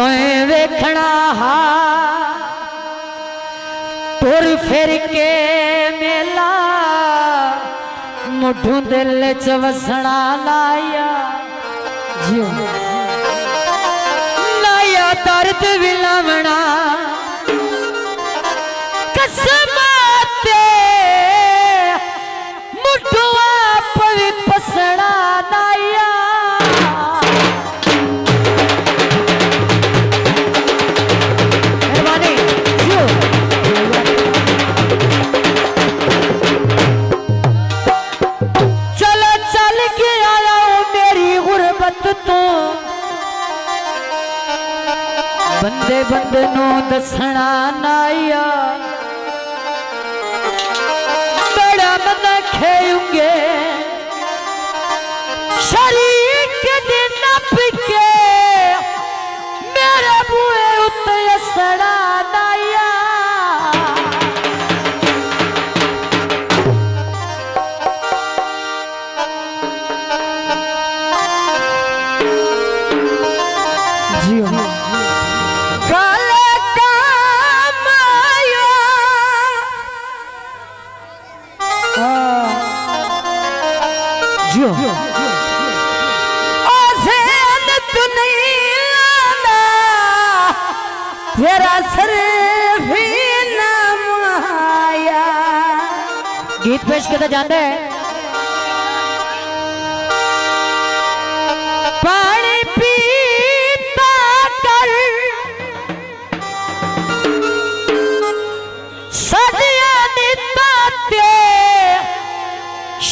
वेखना हा तुर फिर के मेला मुठू दिल च वसना लाया जियो लाया दर्द विलवना कसमाते मुठू आप भी पसना लाया तो बंदे बंदे नू दसना नाया बड़ा मन खेऊंगे शरीक दिन नप के मेरे बुए उत्ते असड़ा नाया तेरा सर भी नाम आया। गीत पेश करना चाहते हैं पानी पीता कर सदिया निताते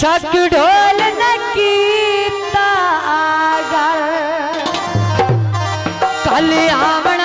शक ढोल न कीता आगर कल आमन